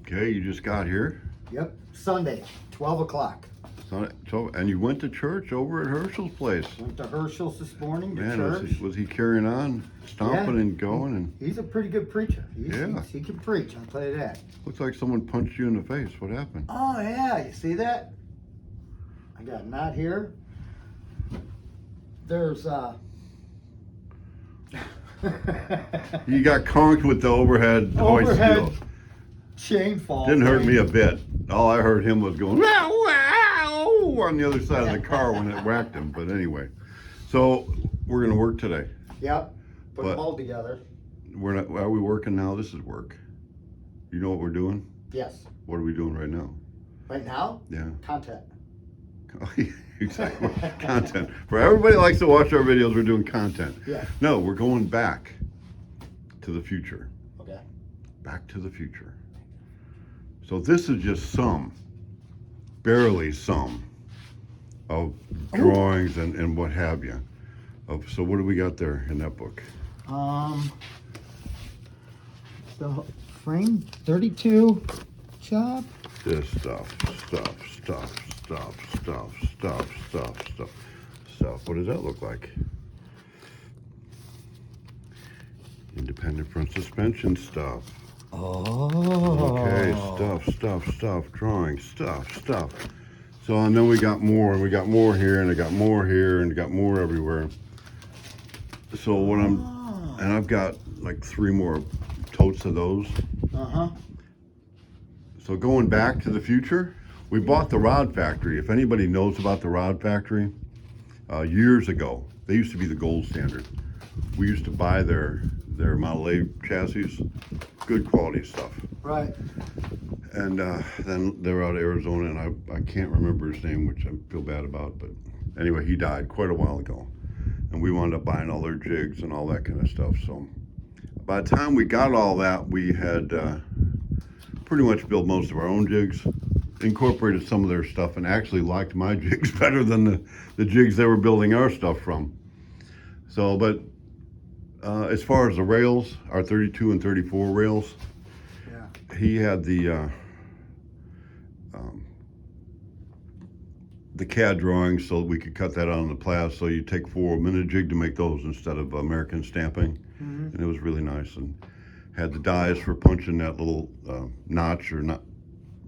Okay, you just got here. Yep, Sunday, 12 o'clock. So, and you went to church over at Herschel's place. Went to Herschel's this morning to Man, church. was he carrying on, stomping and going? And He's a pretty good preacher. Yeah. He can preach, I'll tell you that. looks like someone punched you in the face. What happened? Oh, yeah, you see that? I got a knot here. There's, You got conked with the overhead hoist overhead steel. chain fall. Didn't hurt me a bit. All I heard him was going, wow, wow, on the other side of the car when it whacked him. But anyway, so we're going to work today. Yep, put But- them all together. We're not, are we working now? This is work. You know what we're doing? Yes. What are we doing right now? Right now, Yeah. content. Exactly. Content. For everybody that likes to watch our videos, we're doing content. Yeah. No, we're going back to the future. Okay. Back to the future. So this is just some, barely some, of drawings and what have you. So what do we got there in that book? The frame 32 job. This stuff. What does that look like? Independent front suspension stuff. Oh. Okay, stuff, drawing, stuff. So, and then we got more, and we got more here, and I got more here, and I got more everywhere. So what and I've got like 3 more totes of those. Uh-huh. So going back to the future, we bought the Rod Factory. If anybody knows about the Rod Factory, years ago, they used to be the gold standard. We used to buy their Model A chassis, good quality stuff. Right. And then they're out of Arizona, and I can't remember his name, which I feel bad about, but anyway, he died quite a while ago. And we wound up buying all their jigs and all that kind of stuff. So by the time we got all that, we had pretty much built most of our own jigs, incorporated some of their stuff, and actually liked my jigs better than the jigs they were building our stuff from. So, but as far as the rails, our 32 and 34 rails, Yeah. he had the CAD drawings so that we could cut that out on the plas. So you take 4-minute jig to make those instead of American stamping, and it was really nice. And had the dies for punching that little notch or not,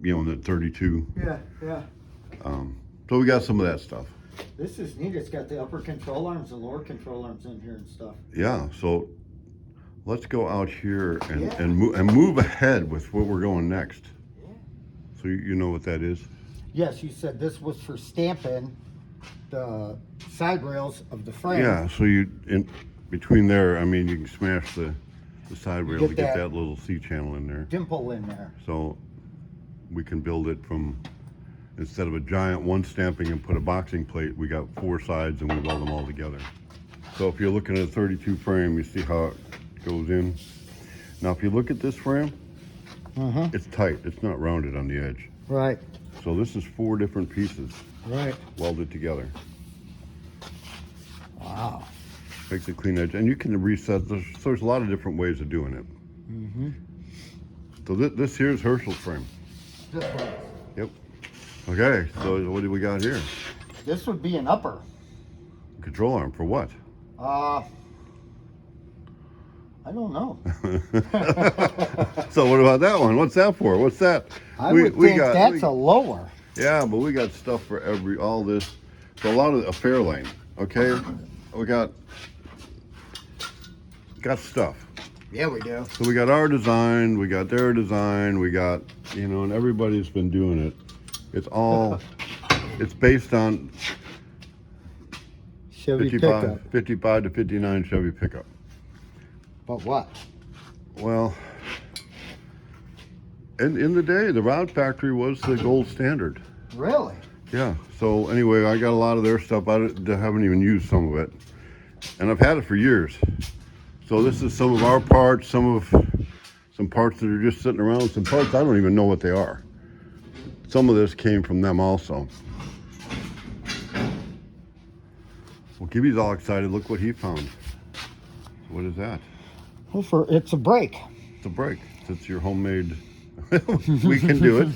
in the 32. Yeah. So we got some of that stuff. This is neat. It's got the upper control arms and lower control arms in here and stuff. Yeah. So let's go out here and Yeah. and move ahead with what we're going next. Yeah. So you know what that is? Yes, you said this was for stamping the side rails of the frame. Yeah. So you in between there, I mean, you can smash the side rail get to get that that little C channel in there. Dimple in there. So we can build it from, instead of a giant one stamping and put a boxing plate, we got 4 sides and we weld them all together. So if you're looking at a 32 frame, you see how it goes in. Now if you look at this frame, it's tight. It's not rounded on the edge. Right. So this is 4 different pieces Right. welded together. Wow. Makes a clean edge. And you can reset. There's a lot of different ways of doing it. So this here's Herschel's frame. This one. Yep. Okay, so what do we got here? This would be an upper. Control arm for what? I don't know. So what about that one? What's that for? What's that? I would think that's a lower. Yeah, but we got stuff for all this. So a lot of a fair lane. Okay, we got stuff. Yeah, we do. So we got our design, we got their design, we got, and everybody's been doing it. It's all, it's based on Chevy pickup. 55 to 59 Chevy pickup. But what? Well, in the day, the Rod Factory was the gold standard. Really? Yeah. So anyway, I got a lot of their stuff. I haven't even used some of it, and I've had it for years. So this is some of our parts, some parts that are just sitting around, some parts I don't even know what they are. Some of this came from them also. Well, Gibby's all excited. Look what he found. What is that? Well, it's a brake. It's a brake. It's your homemade We can do it.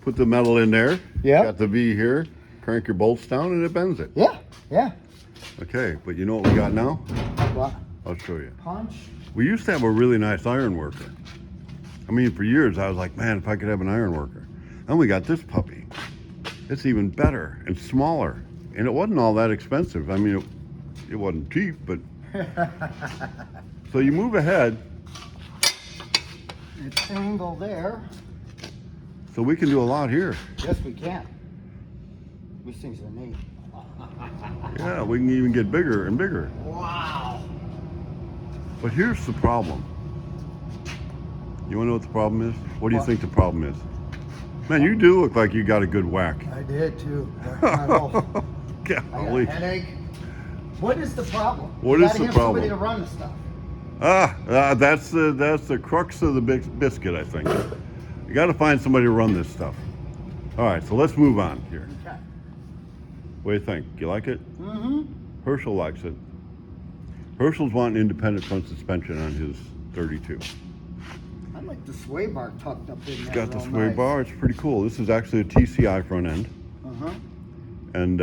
Put the metal in there. Yeah. Got the V here. Crank your bolts down and it bends it. Yeah, yeah. Okay, but you know what we got now? What? I'll show you. Punch. We used to have a really nice iron worker. I mean, for years I was like, man, if I could have an iron worker. Then we got this puppy. It's even better and smaller. And it wasn't all that expensive. I mean, it wasn't cheap, but. So you move ahead. It's angle there. So we can do a lot here. Yes, we can. These things are neat. Yeah, we can even get bigger and bigger. Wow. But here's the problem. You want to know what the problem is? What do you think the problem is? Man, you do look like you got a good whack. I did too. I got Golly. a headache. What is the problem? What You is gotta the have problem? somebody to run the stuff. That's the crux of the big biscuit, I think. You got to find somebody to run this stuff. All right, so let's move on here. Okay. What do you think? You like it? Mm-hmm. Herschel likes it. Herschel's wanting independent front suspension on his 32. I like the sway bar tucked up in there. It's got the real sway nice. bar. It's pretty cool. This is actually a TCI front end. Uh-huh. And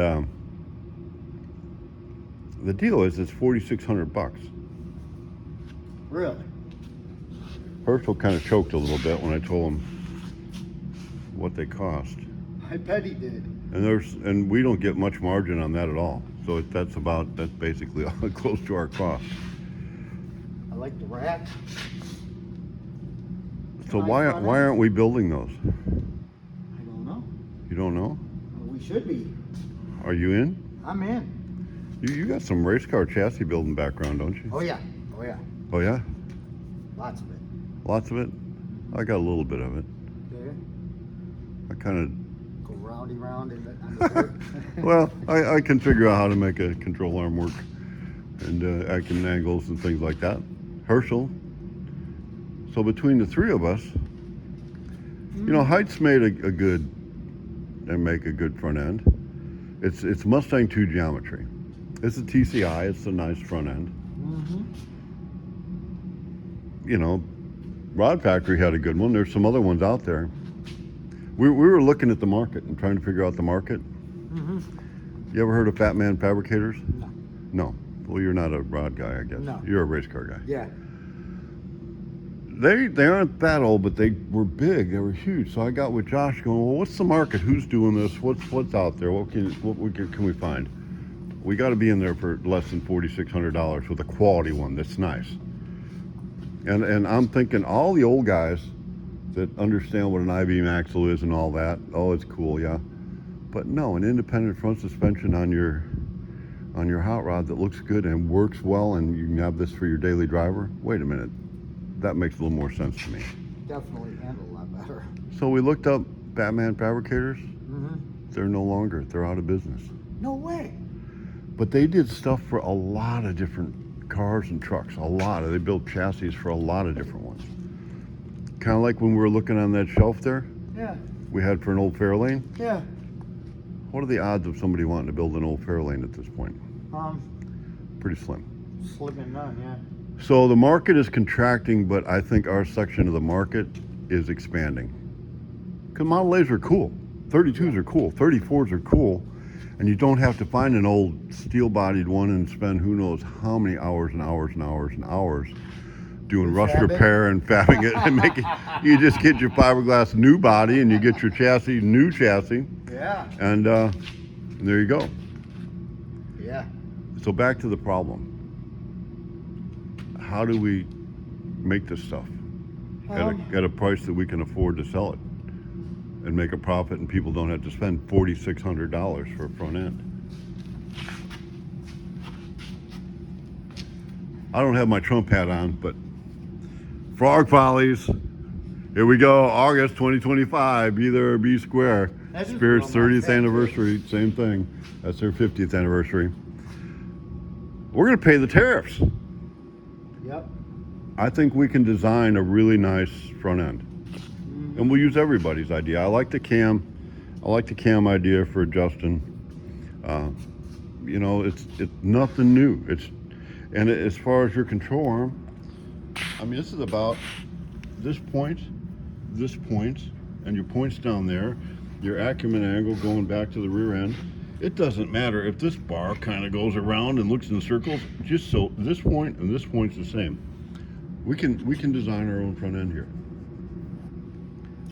the deal is it's $4,600. Really? Herschel kind of choked a little bit when I told him what they cost. I bet he did. And we don't get much margin on that at all. So that's basically close to our cost. I like the rack. So Nice why front aren't we building those? I don't know. You don't know? We should be. Are you in? I'm in. You got some race car chassis building background, don't you? Oh yeah. Oh yeah. Oh yeah? Lots of it. Lots of it? I got a little bit of it. Okay. I kind Go roundy round in the dirt. of, well, I can figure out how to make a control arm work and acting angles and things like that. Herschel. So between the three of us, you know, Height's made make a good front end. It's Mustang 2 geometry. It's a TCI. It's a nice front end. Mm-hmm. You know, Rod Factory had a good one. There's some other ones out there. We were looking at the market and trying to figure out the market. Mm-hmm. You ever heard of Fat Man Fabricators? No. No. Well, you're not a rod guy, I guess. No. You're a race car guy. Yeah. They aren't that old, but they were big. They were huge. So I got with Josh going, well, what's the market? Who's doing this? What's out there? What can we find? We got to be in there for less than $4,600 with a quality one that's nice. And I'm thinking all the old guys that understand what an I-beam axle is and all that. Oh, it's cool, yeah. But no, an independent front suspension on your hot rod that looks good and works well, and you can have this for your daily driver. Wait a minute. That makes a little more sense to me. Definitely handle a lot better. So we looked up Batman Fabricators. Mm-hmm. They're no longer. They're out of business. No way. But they did stuff for a lot of different cars and trucks. They built chassis for a lot of different ones. Kind of like when we were looking on that shelf there. Yeah. We had for an old Fairlane. Yeah. What are the odds of somebody wanting to build an old Fairlane at this point? Pretty slim. Slim and none, yeah. So the market is contracting, but I think our section of the market is expanding. Because Model A's are cool. 32s are cool. 34s are cool. And you don't have to find an old steel-bodied one and spend who knows how many hours and hours and hours and hours doing rust Fabbing? repair and fabbing it and making. You just get your fiberglass new body and you get your chassis, new chassis. Yeah. And there you go. Yeah. So back to the problem. How do we make this stuff at a price that we can afford to sell it and make a profit, and people don't have to spend $4,600 for a front end? I don't have my Trump hat on, but Frog Follies, here we go, August 2025, be there or be square. That is Spirit's real nice. 30th anniversary, same thing. That's their 50th anniversary. We're going to pay the tariffs. Yep. I think we can design a really nice front end. And we'll use everybody's idea. I like the cam idea for Justin. You know, it's nothing new. As far as your control arm, I mean, this is about this point this points, and your points down there, your acumen angle going back to the rear end. It doesn't matter if this bar kind of goes around and looks in circles, just so this point and this point's the same. We can design our own front end here.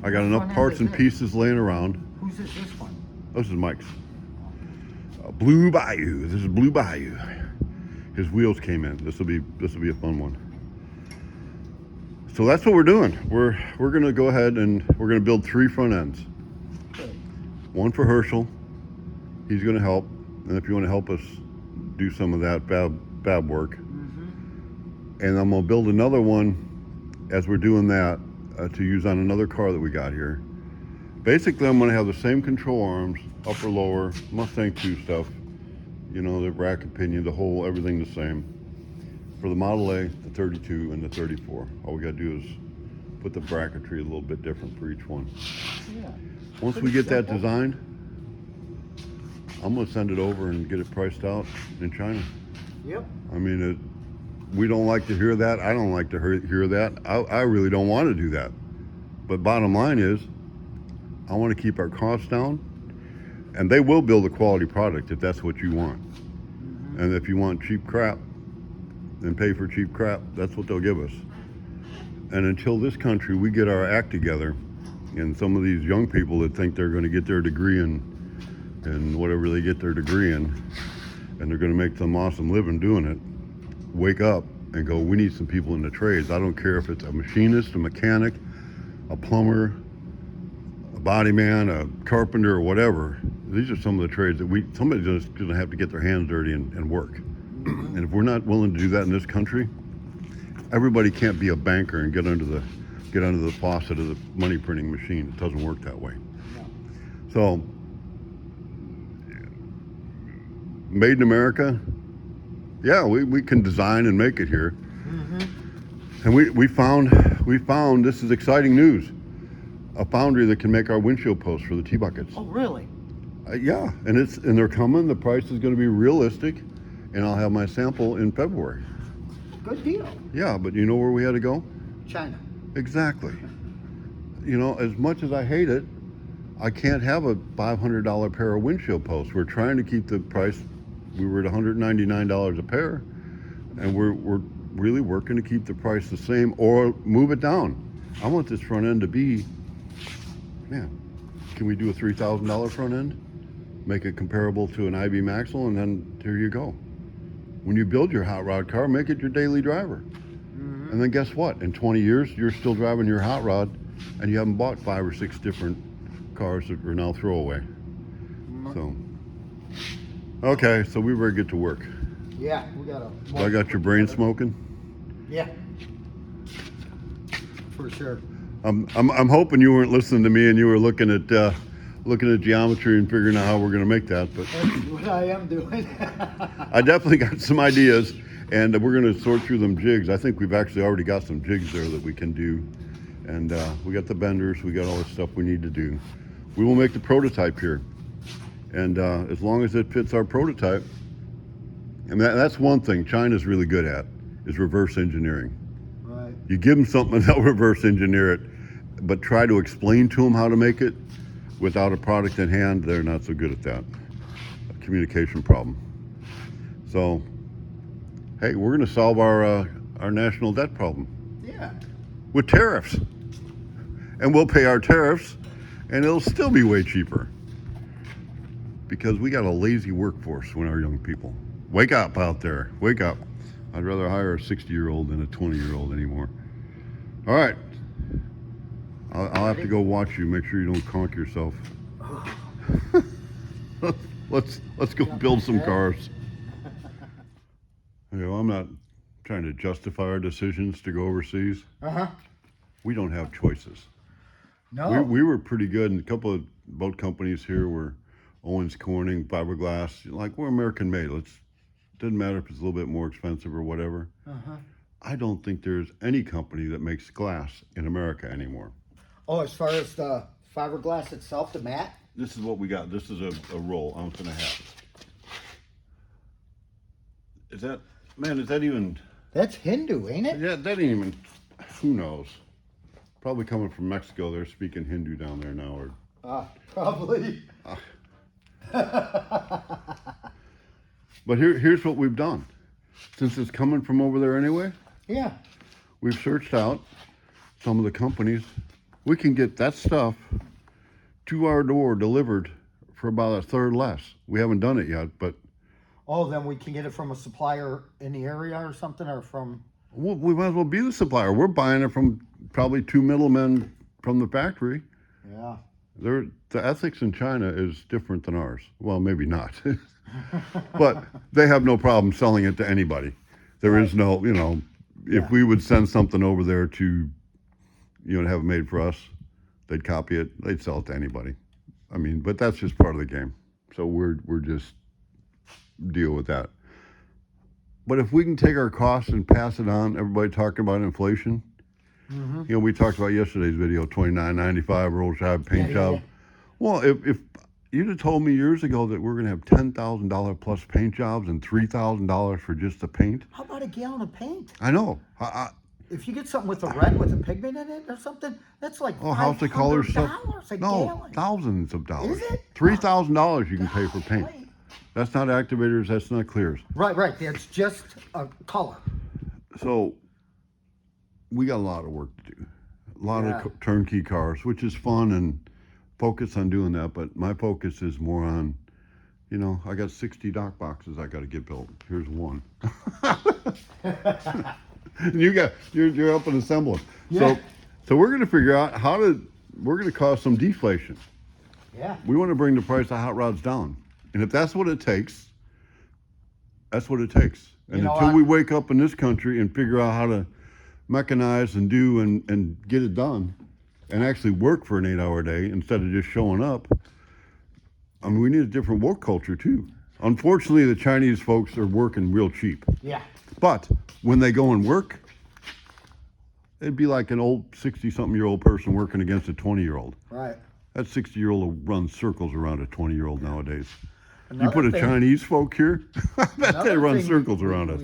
I got enough parts and pieces laying around. Whose is this one? This is Mike's. Blue Bayou. This is Blue Bayou. His wheels came in. This will be a fun one. So that's what we're doing. We're gonna go ahead and we're gonna build 3 front ends. Okay. One for Herschel. He's gonna help, and if you want to help us do some of that fab work, and I'm gonna build another one as we're doing that to use on another car that we got here. Basically, I'm gonna have the same control arms, upper, lower, Mustang 2 stuff. You know, the rack and pinion, the whole, everything the same. For the Model A, the 32, and the 34. All we gotta do is put the bracketry a little bit different for each one. Yeah. Once we get that designed, I'm gonna send it over and get it priced out in China. Yep. I mean, we don't like to hear that. I don't like to hear that. I really don't want to do that. But bottom line is, I want to keep our costs down, and they will build a quality product if that's what you want. And if you want cheap crap, then pay for cheap crap. That's what they'll give us. And until this country, we get our act together, and some of these young people that think they're going to get their degree in whatever they get their degree in, and they're going to make some awesome living doing it, wake up and go, we need some people in the trades. I don't care if it's a machinist, a mechanic, a plumber, a body man, a carpenter, or whatever. These are some of the trades that somebody's just going to have to get their hands dirty and work. And if we're not willing to do that in this country, everybody can't be a banker and get under the faucet of the money printing machine. It doesn't work that way. So, made in America, yeah, we can design and make it here. And we found this is exciting news, a foundry that can make our windshield posts for the T-buckets. Oh, really? Yeah, and they're coming. The price is going to be realistic, and I'll have my sample in February. Good deal. Yeah, but you know where we had to go? China. Exactly. You know, as much as I hate it, I can't have a $500 pair of windshield posts. We're trying to keep the price. We were at $199 a pair, and we're really working to keep the price the same or move it down. I want this front end to be, man, can we do a $3,000 front end? Make it comparable to an IB Maxwell, and then here you go. When you build your hot rod car, make it your daily driver. And then guess what? In 20 years, you're still driving your hot rod, and you haven't bought 5 or 6 different cars that are now throwaway. So, okay, so we better get to work. Yeah, we gotta. I got your brain smoking. Yeah. For sure. I'm hoping you weren't listening to me and you were looking at geometry and figuring out how we're going to make that. But That's what I am doing. I definitely got some ideas, and we're going to sort through them jigs. I think we've actually already got some jigs there that we can do, and we got the benders. We got all the stuff we need to do. We will make the prototype here, and as long as it fits our prototype, and that's one thing China's really good at is reverse engineering. Right. You give them something and they'll reverse engineer it, but try to explain to them how to make it without a product in hand, they're not so good at that. A communication problem. So, hey, we're going to solve our national debt problem. Yeah. With tariffs. And we'll pay our tariffs, and it'll still be way cheaper. Because we got a lazy workforce when our young people. Wake up out there. Wake up. I'd rather hire a 60-year-old than a 20-year-old anymore. All right. I'll have to go watch you. Make sure you don't conk yourself. Let's go build some cars. You know, I'm not trying to justify our decisions to go overseas. We don't have choices. No. We were pretty good, and a couple of boat companies here were Owens Corning, fiberglass. Like, we're American made. Doesn't matter if it's a little bit more expensive or whatever. I don't think there's any company that makes glass in America anymore. Oh, as far as the fiberglass itself, the mat? This is what we got. This is a roll, 1.5 ounces. Is that even? That's Hindu, ain't it? Yeah, that ain't even, who knows? Probably coming from Mexico. They're speaking Hindu down there now. Or Probably. But here's what we've done. Since it's coming from over there anyway, Yeah. we've searched out some of the companies. We can get that stuff to our door delivered for about a third less. We haven't done it yet, but Oh, then we can get it from a supplier in the area or something, or from. we might as well be the supplier. We're buying it from probably two middlemen from the factory. Yeah. The ethics in China is different than ours. Well, maybe not. But they have no problem selling it to anybody. There is no, if we would send something over there to, have it made for us, they'd copy it, they'd sell it to anybody. I mean, but that's just part of the game. So we're just deal with that. But if we can take our costs and pass it on, everybody talking about inflation. Mm-hmm. We talked about yesterday's video, $29.95 roll shop paint job. Yeah. Well, if you'd have told me years ago that we're going to have $10,000 plus paint jobs and $3,000 for just the paint. How about a gallon of paint? I know. If you get something with a red with a pigment in it or something, that's like House of Color stuff. $500 a No, gallon. thousands of dollars. Is it? $3,000 you can pay for paint. Right. That's not activators. That's not clears. Right. It's just a color. So we got a lot of work to do. A lot of turnkey cars, which is fun and focus on doing that. But my focus is more on, I got 60 dock boxes I got to get built. Here's one. You're helping assemble them. Yeah. So we're going to figure out we're going to cause some deflation. Yeah. We want to bring the price of hot rods down. And if that's what it takes, that's what it takes. And until we wake up in this country and figure out how to mechanize and do and get it done and actually work for an 8-hour day instead of just showing up, I mean, we need a different work culture too. Unfortunately, the Chinese folks are working real cheap. Yeah. But when they go and work, it'd be like an old 60-something-year-old person working against a 20-year-old. Right. That 60-year-old will run circles around a 20-year-old nowadays. Another you put a thing- Chinese folk here, I bet they Another run thing circles around us.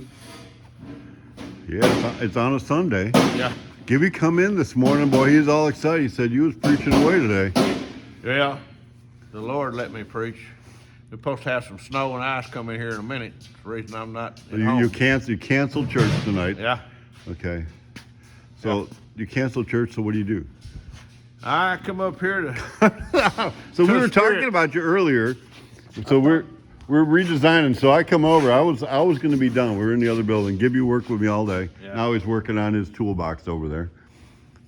Yeah, it's on a Sunday. Yeah. Gibby come in this morning, boy, he was all excited. He said, you was preaching away today. Yeah. The Lord let me preach. We're supposed to have some snow and ice coming here in a minute. That's the reason I'm not at home. You canceled church tonight. Yeah. Okay. So you canceled church, so what do you do? I come up here to... So we To the were talking Spirit. about you earlier. So we're redesigning. So I come over. I was going to be done. We were in the other building. Gibby worked with me all day. Yeah. Now he's working on his toolbox over there.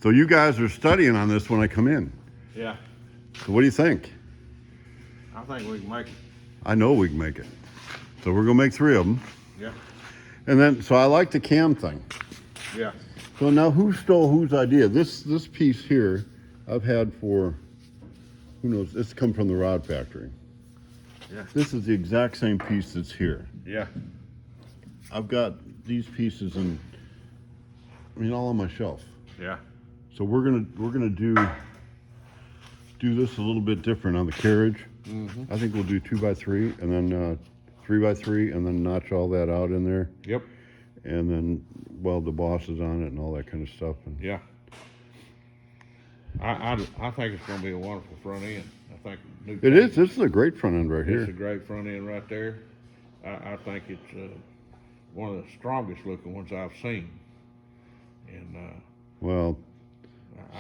So you guys are studying on this when I come in. Yeah. So what do you think? I think we can make it. I know we can make it. So we're going to make 3 of them. Yeah. And then, so I like the cam thing. Yeah. So now who stole whose idea? This piece here, I've had for, who knows, this come from the rod factory. Yeah. This is the exact same piece that's here. Yeah. I've got these pieces all on my shelf. Yeah. So we're gonna do this a little bit different on the carriage. Mm-hmm. I think we'll do 2x3 and then 3x3 and then notch all that out in there Yep. and then weld the bosses on it and all that kind of stuff. And Yeah. I think it's going to be a wonderful front end. I think it is. This is a great front end right It's here. a great front end right there. I think it's one of the strongest looking ones I've seen. And Well,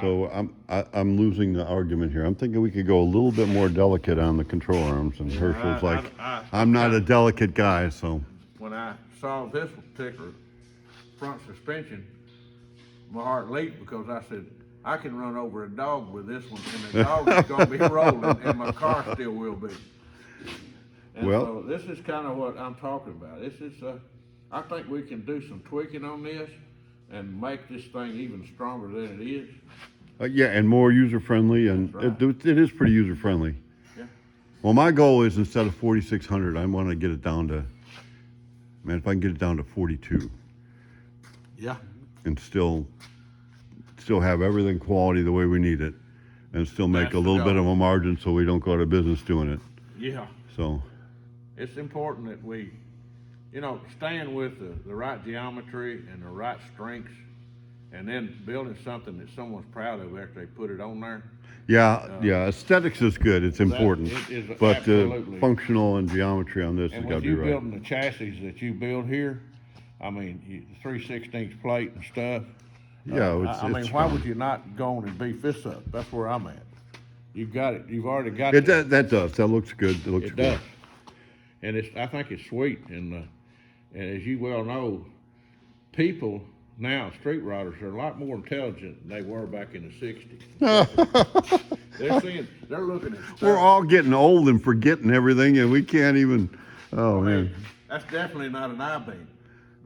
so I'm losing the argument here. I'm thinking we could go a little bit more delicate on the control arms, and Herschel's like, I'm not a delicate guy, so. when I saw this particular front suspension, my heart leaped because I said, I can run over a dog with this one, and the dog is going to be rolling, and my car still will be. And Well- so this is kind of what I'm talking about. This is, I think we can do some tweaking on this and make this thing even stronger than it is. Yeah, and more user-friendly, and That's it is pretty user-friendly. Yeah. Well, my goal is instead of 4,600, I want to get it down to, man, if I can get it down to 42 Yeah. and still have everything quality the way we need it, and still make That's a the little bit goal. of a margin so we don't go out of business doing it. Yeah. So, It's important that we, staying with the right geometry and the right strengths and then building something that someone's proud of after they put it on there. Yeah, yeah. Aesthetics is good. It's important, it is but absolutely. functional and geometry on this has And got with to be you right. building the chassis that you build here, I mean, 3/16 plate and stuff. Yeah, I mean, it's why fine. would you not go on and beef this up? That's where I'm at. You've got it. You've already got It the- that does. That looks good. It looks It good. does, and I think it's sweet. And as you well know, people now, street riders, are a lot more intelligent than they were back in the '60s. They're looking at stuff. We're all getting old and forgetting everything, and we can't even. Oh I man, mean, that's definitely not an I-beam,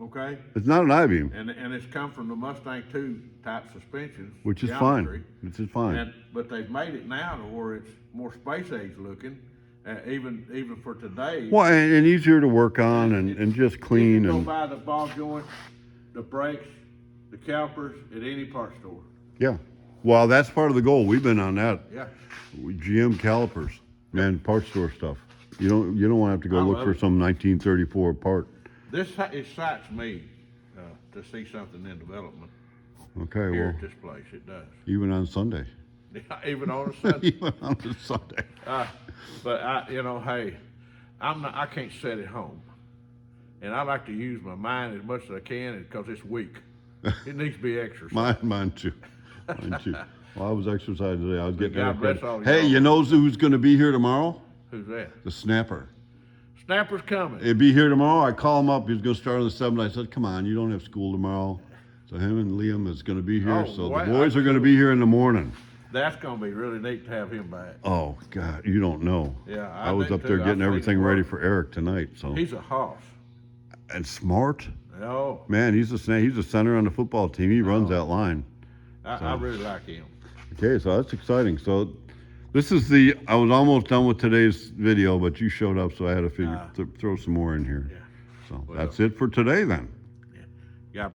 okay? it's not an I-beam, And it's come from the Mustang 2 type suspensions, which is geometry. fine. Which is fine. But they've made it now to where it's more space age looking, even for today. Well, and easier to work on, and just clean You can and go buy the ball joint, the brakes, the calipers at any part store. yeah. Well, that's part of the goal. We've been on that. Yeah. GM calipers, man, parts store stuff. You don't want to have to go I look love for it. some 1934 part. This excites me to see something in development Okay, here well, at this place. It does. even on Sunday. Even on a Sunday. Even on a Sunday. But hey, I can't sit at home, and I like to use my mind as much as I can because it's weak. It needs to be exercised. Mine too. Mine too. Well, I was exercising today. I was getting God bless everything. all Hey, y'all. you know who's going to be here tomorrow? Who's that? The snapper. Snapper's coming. He'll be here tomorrow. I call him up. He's going to start on the 7th. I said, come on, you don't have school tomorrow. So him and Liam is going to be here. Oh, So boy, the boys are going to be here in the morning. That's gonna be really neat to have him back. Oh, God, you don't know. Yeah, I was do up there too. getting I've seen everything him ready work. for Eric tonight. So He's a hoss. and smart. Oh, Man, he's a center on the football team. He runs that line. I really like him. Okay, so that's exciting. So this is I was almost done with today's video, but you showed up, so I had to throw some more in here. Yeah. So Well, that's it for today then.